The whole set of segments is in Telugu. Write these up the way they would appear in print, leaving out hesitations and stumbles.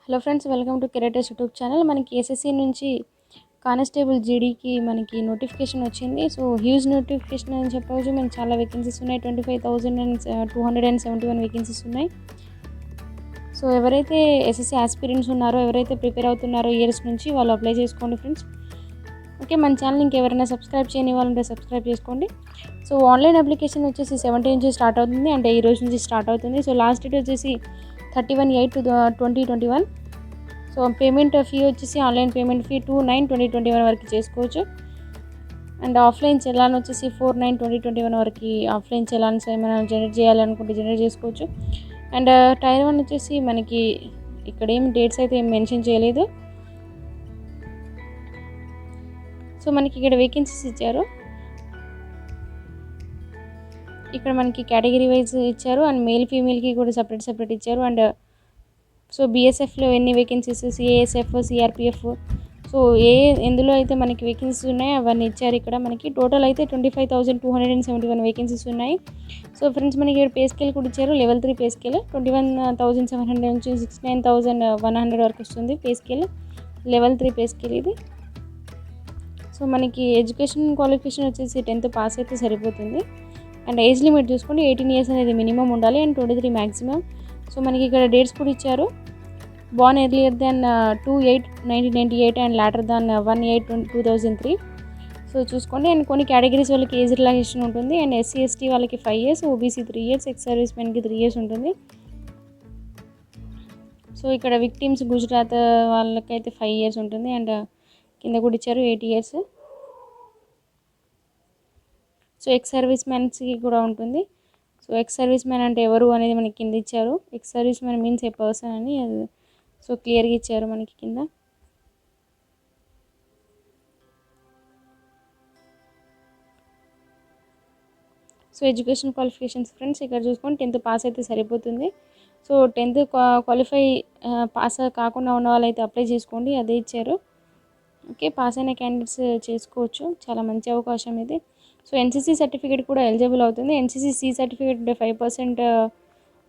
హలో ఫ్రెండ్స్, వెల్కమ్ టు కెరేటర్స్ యూట్యూబ్ ఛానల్. మనకి ఎస్ఎస్సి నుంచి కానిస్టేబుల్ జీడీకి మనకి నోటిఫికేషన్ వచ్చింది. సో హ్యూజ్ నోటిఫికేషన్ అని చెప్పవచ్చు. మనకి చాలా వేకెన్సీస్ ఉన్నాయి. 25,271 వేకెన్సీస్ ఉన్నాయి. సో ఎవరైతే ఎస్ఎస్సి ఆస్పిరెంట్స్ ఉన్నారో, ఎవరైతే ప్రిపేర్ అవుతున్నారో ఇయర్స్ నుంచి, వాళ్ళు అప్లై చేసుకోండి ఫ్రెండ్స్. ఓకే, మన ఛానల్ ఇంకెవరైనా సబ్స్క్రైబ్ చేయని వాళ్ళంటే సబ్స్క్రైబ్ చేసుకోండి. సో ఆన్లైన్ అప్లికేషన్ వచ్చేసి 17 నుంచి స్టార్ట్ అవుతుంది, అంటే ఈ రోజు నుంచి స్టార్ట్ అవుతుంది. సో లాస్ట్ డేట్ వచ్చేసి 31/8/2021. సో పేమెంట్ ఫీ వచ్చేసి ఆన్లైన్ పేమెంట్ ఫీ 2/9/2021 వరకు చేసుకోవచ్చు. అండ్ ఆఫ్లైన్ చలాన్ వచ్చేసి 4/9/2021 వరకు ఆఫ్లైన్ చలాన్స్ ఏమైనా జనరేట్ చేయాలనుకుంటే జనరేట్ చేసుకోవచ్చు. అండ్ టైర్ 1 వచ్చేసి మనకి ఇక్కడ ఏం డేట్స్ అయితే ఏం మెన్షన్ చేయలేదు. సో మనకి ఇక్కడ వేకెన్సీస్ ఇచ్చారు. ఇక్కడ మనకి కేటగిరీ వైజ్ ఇచ్చారు. అండ్ మేల్ ఫీమేల్కి కూడా సపరేట్ ఇచ్చారు. అండ్ సో బీఎస్ఎఫ్లో ఎన్ని వేకెన్సీస్, సిఏఎస్ఎఫ్, సిఆర్పిఎఫ్, సో ఎందులో అయితే మనకి వేకెన్సీస్ ఉన్నాయో అవన్నీ ఇచ్చారు. ఇక్కడ మనకి టోటల్ అయితే 25,271 వేకెన్సీస్ ఉన్నాయి. సో ఫ్రెండ్స్, మనకి ఇక్కడ పే స్కేల్ కూడా ఇచ్చారు. లెవెల్ 3 పే స్కేల్ 21,700 నుంచి 69,100 వరకు వస్తుంది pay scale. Level 3 pay scale ఇది. సో మనకి ఎడ్యుకేషన్ క్వాలిఫికేషన్ వచ్చేసి 10th పాస్ అయితే సరిపోతుంది. అండ్ ఏజ్ లిమిట్ చూసుకోండి, 18 years అనేది మినిమం ఉండాలి అండ్ 23 మ్యాక్సిమం. సో మనకి ఇక్కడ డేట్స్ కూడా ఇచ్చారు. born earlier than 2/8/1998 and later than 1/8/2003. So చూసుకోండి. అండ్ కొన్ని కేటగిరీస్ వాళ్ళకి ఏజ్ రిలాక్సేషన్ ఉంటుంది. అండ్ ఎస్సీ ఎస్టీ వాళ్ళకి 5 years, OBC 3 years, ex service మెన్కి 3 years ఉంటుంది. సో ఇక్కడ విక్టిమ్స్ గుజరాత్ వాళ్ళకైతే 5 years ఉంటుంది. అండ్ కింద కూడా ఇచ్చారు 8 years. సో ఎక్స్ సర్వీస్ మెన్స్కి కూడా ఉంటుంది. సో ఎక్స్ సర్వీస్ మ్యాన్ అంటే ఎవరు అనేది మనకి కింద ఇచ్చారు. ఎక్స్ సర్వీస్ మ్యాన్ మీన్స్ ఏ పర్సన్ అని సో క్లియర్గా ఇచ్చారు మనకి కింద. సో ఎడ్యుకేషన్ క్వాలిఫికేషన్స్ ఫ్రెండ్స్ ఇక్కడ చూసుకొని 10th పాస్ అయితే సరిపోతుంది. సో 10th క్వాలిఫై పాస్ కాకుండా ఉన్న వాళ్ళైతే అప్లై చేసుకోండి, అదే ఇచ్చారు. ఓకే, పాస్ అయిన క్యాండిడేట్స్ చేసుకోవచ్చు, చాలా మంచి అవకాశం ఇది. సో ఎన్సీసీ సర్టిఫికేట్ కూడా ఎలిజిబుల్ అవుతుంది. NCC C certificate 5%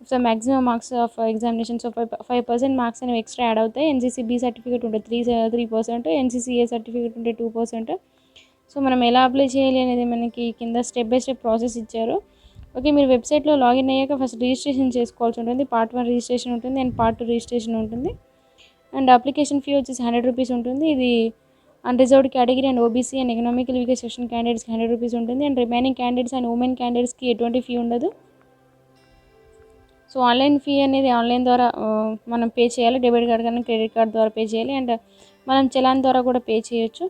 of the maximum marks of examination. So 5% marks అనేవి ఎక్స్ట్రా యాడ్ అవుతాయి. ఎన్సీసీ బి సర్టిఫికేట్ ఉంటే 3%, ఎన్సీసీ ఏ సర్టిఫికేట్ ఉంటే 2%. సో మనం ఎలా అప్లై చేయాలి అనేది మనకి కింద స్టెప్ బై స్టెప్ ప్రాసెస్ ఇచ్చారు. ఓకే, మీరు వెబ్సైట్లో లాగిన్ అయ్యాక ఫస్ట్ రిజిస్ట్రేషన్ చేసుకోవాల్సి ఉంటుంది. పార్ట్ 1 రిజిస్ట్రేషన్ ఉంటుంది అండ్ పార్ట్ 2 రిజిస్ట్రేషన్ ఉంటుంది. అండ్ అప్లికేషన్ ఫీ వచ్చేసి 100 రూపీస్ ఉంటుంది. ఇది unreserved category and OBC and economical weaker section క్యాండిడేట్స్కి 100 రూపీస్ ఉంటుంది. And remaining candidates and women క్యాండిడేట్స్కి ఎటువంటి ఫీ ఉండదు. సో ఆన్లైన్ ఫీ అనేది ఆన్లైన్ ద్వారా మనం పే చేయాలి. డెబిట్ కార్డ్ కానీ క్రెడిట్ కార్డ్ ద్వారా పే చేయాలి. అండ్ మనం చలాన్ ద్వారా కూడా పే చేయొచ్చు.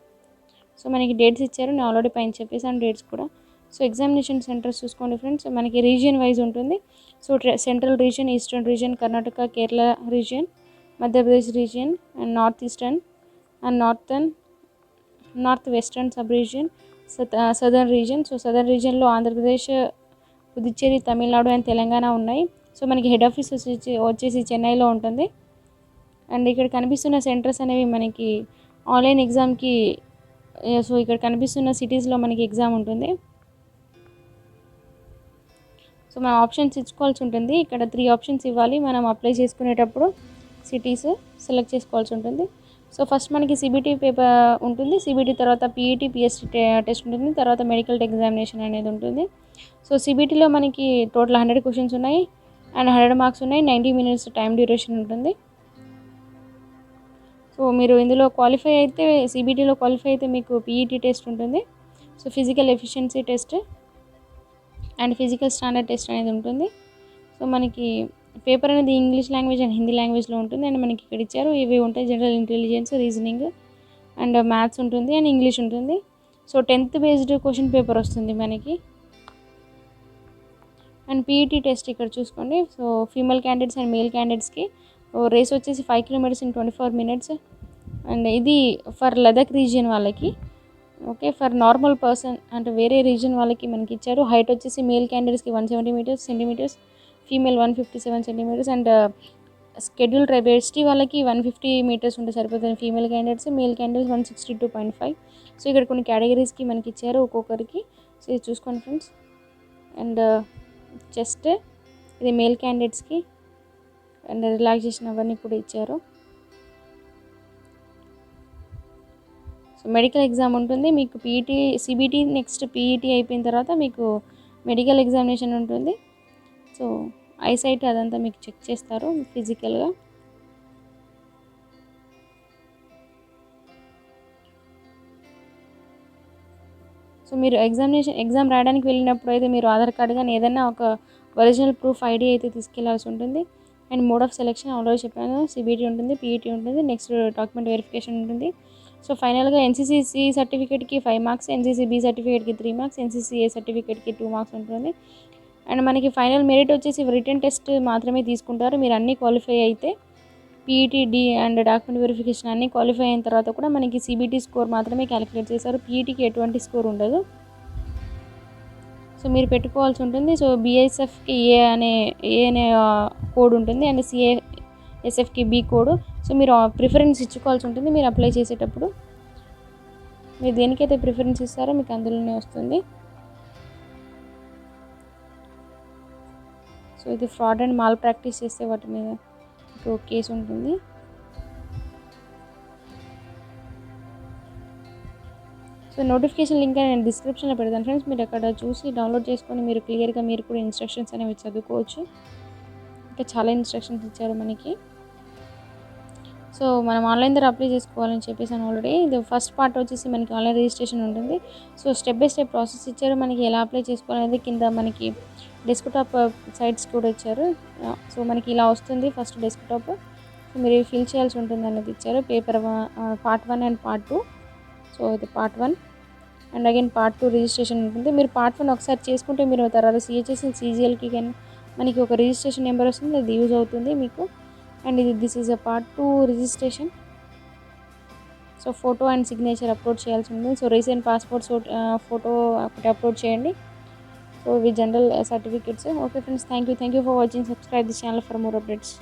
సో మనకి డేట్స్ ఇచ్చారు, నేను ఆల్రెడీ పైన చెప్పేసాను డేట్స్ కూడా. సో ఎగ్జామినేషన్ సెంటర్స్ చూసుకోండి ఫ్రెండ్స్, మనకి రీజియన్ వైజ్ ఉంటుంది. So central region, eastern region, Karnataka, Kerala region, Madhya Pradesh region, and north eastern and north western sub region, southern region. So southern రీజియన్లో Andhra Pradesh, Puducherry, Tamil Nadu and Telangana ఉన్నాయి. సో మనకి హెడ్ ఆఫీస్ వచ్చేసి చెన్నైలో ఉంటుంది. అండ్ ఇక్కడ కనిపిస్తున్న సెంటర్స్ అనేవి మనకి ఆన్లైన్ ఎగ్జామ్కి, సో ఇక్కడ కనిపిస్తున్న సిటీస్లో మనకి ఎగ్జామ్ ఉంటుంది. సో మనం ఆప్షన్స్ ఇచ్చుకోవాల్సి ఉంటుంది. ఇక్కడ 3 ఆప్షన్స్ ఇవ్వాలి మనం అప్లై చేసుకునేటప్పుడు. సిటీస్ సెలెక్ట్ చేసుకోవాల్సి ఉంటుంది. సో ఫస్ట్ మనకి సిబిటీ పేపర్ ఉంటుంది. సిబిటీ తర్వాత పీఈటీ, పిఎస్టీ టెస్ట్ ఉంటుంది. తర్వాత మెడికల్ ఎగ్జామినేషన్ అనేది ఉంటుంది. సో సిబిటీలో మనకి టోటల్ 100 క్వశ్చన్స్ ఉన్నాయి అండ్ 100 మార్క్స్ ఉన్నాయి. 90 minutes టైం డ్యూరేషన్ ఉంటుంది. సో మీరు ఇందులో క్వాలిఫై అయితే, సిబిటీలో క్వాలిఫై అయితే మీకు పీఈటీ టెస్ట్ ఉంటుంది. So physical efficiency test and physical standard test అనేది ఉంటుంది. సో మనకి పేపర్ అనేది ఇంగ్లీష్ లాంగ్వేజ్ అండ్ హిందీ లాంగ్వేజ్లో ఉంటుంది. అండ్ మనకి ఇక్కడ ఇచ్చారు ఇవి ఉంటాయి: general intelligence, reasoning and maths ఉంటుంది అండ్ ఇంగ్లీష్ ఉంటుంది. So 10th based question paper వస్తుంది మనకి. అండ్ పీఈటీ టెస్ట్ ఇక్కడ చూసుకోండి. So female candidates and male క్యాండిడేట్స్కి రేస్ వచ్చేసి 5 kilometers in 24 minutes. అండ్ ఇది ఫర్ లదక్ రీజియన్ వాళ్ళకి. ఓకే, ఫర్ నార్మల్ పర్సన్ అంటే వేరే రీజియన్ వాళ్ళకి మనకి ఇచ్చారు. హైట్ వచ్చేసి మేల్ క్యాండిడేట్స్కి 170 centimeters, female 157 centimeters. And schedule tribe ST వాళ్ళకి 150 meters ఉంటే సరిపోతుంది female candidates. Male candidates 162.5. So ఇక్కడ కొన్ని కేటగిరీస్కి మనకి ఇచ్చారు ఒక్కొక్కరికి. సో ఇది చూసుకోండి ఫ్రెండ్స్. అండ్ చెస్ట్ ఇది మేల్ క్యాండిడేట్స్కి, అండ్ రిలాక్సేషన్ అవన్నీ కూడా ఇచ్చారు. మెడికల్ ఎగ్జామ్ ఉంటుంది మీకు. పీఈటీ, సిబిటీ, నెక్స్ట్ పీఈటీ అయిపోయిన తర్వాత మీకు మెడికల్ ఎగ్జామినేషన్ ఉంటుంది. సో ఐసైట్ అదంతా మీకు చెక్ చేస్తారు ఫిజికల్గా. సో మీరు ఎగ్జామ్ రాయడానికి వెళ్ళినప్పుడు అయితే మీరు ఆధార్ కార్డ్ కానీ ఏదైనా ఒక ఒరిజినల్ ప్రూఫ్ ఐడి అయితే తీసుకెళ్లాల్సి ఉంటుంది. And mode of selection already చెప్పాను, సిబిటీ ఉంటుంది, పీఈటీ ఉంటుంది, నెక్స్ట్ డాక్యుమెంట్ వెరిఫికేషన్ ఉంటుంది. సో ఫైనల్గా ఎన్సీసీ సర్టిఫికేట్కి 5 మార్క్స్, ఎన్సీసీ బి సర్టిఫికేట్కి 3 మార్క్స్, ఎన్సీసీ ఏ సర్టిఫికేట్కి 2 మార్క్స్ ఉంటుంది. అండ్ మనకి ఫైనల్ మెరిట్ వచ్చేసి రిటన్ టెస్ట్ మాత్రమే తీసుకుంటారు. మీరు అన్నీ క్వాలిఫై అయితే PET, D and document verification అన్నీ క్వాలిఫై అయిన తర్వాత కూడా మనకి సిబిటీ స్కోర్ మాత్రమే క్యాలిక్యులేట్ చేశారు. పీఈటీకి ఎటువంటి స్కోర్ ఉండదు. సో మీరు పెట్టుకోవాల్సి ఉంటుంది. సో బీఎస్ఎఫ్కి ఏ అనే కోడ్ ఉంటుంది అండ్ సిఏఎస్ఎఫ్కి బి కోడ్. సో మీరు ప్రిఫరెన్స్ ఇచ్చుకోవాల్సి ఉంటుంది మీరు అప్లై చేసేటప్పుడు. మీరు దేనికైతే ప్రిఫరెన్స్ ఇస్తారో మీకు అందులోనే వస్తుంది. సో ఇది ఫ్రాడ్ అండ్ మాల్ ప్రాక్టీస్ చేస్తే వాటి మీద మీకు కేసు ఉంటుంది. సో నోటిఫికేషన్ లింక్ నేను డిస్క్రిప్షన్లో పెడతాను ఫ్రెండ్స్. మీరు అక్కడ చూసి డౌన్లోడ్ చేసుకొని మీరు క్లియర్గా మీరు కూడా ఇన్స్ట్రక్షన్స్ అనేవి చదువుకోవచ్చు. ఇంకా చాలా ఇన్స్ట్రక్షన్స్ ఇచ్చారు మనకి. సో మనం ఆన్లైన్ ద్వారా అప్లై చేసుకోవాలని చెప్పేసాను ఆల్రెడీ. ఇది ఫస్ట్ పార్ట్ వచ్చేసి మనకి ఆన్లైన్ రిజిస్ట్రేషన్ ఉంటుంది. So step by step process ఇచ్చారు మనకి, ఎలా అప్లై చేసుకోవాలనేది కింద మనకి డెస్క్టాప్ సైట్స్ కూడా ఇచ్చారు. సో మనకి ఇలా వస్తుంది ఫస్ట్ డెస్క్టాప్. సో మీరు ఫిల్ చేయాల్సి ఉంటుంది అనేది ఇచ్చారు. Part 1 and part 2. సో ఇది part 1 and again part 2 registration ఉంటుంది. మీరు పార్ట్ 1 ఒకసారి చేసుకుంటే మీరు తర్వాత సిహెచ్ఎస్ అండ్ సిజిఎల్కి కానీ మనకి ఒక రిజిస్ట్రేషన్ నెంబర్ వస్తుంది, అది యూజ్ అవుతుంది మీకు. And this is a part 2 registration. So photo and signature upload చేయాల్సి ఉంటుంది. సో రీసెంట్ పాస్పోర్ట్ ఫోటో ఒకటి అప్లోడ్ చేయండి. సో ఇవి general certificates. Okay friends, thank you for watching. Subscribe this channel for more updates.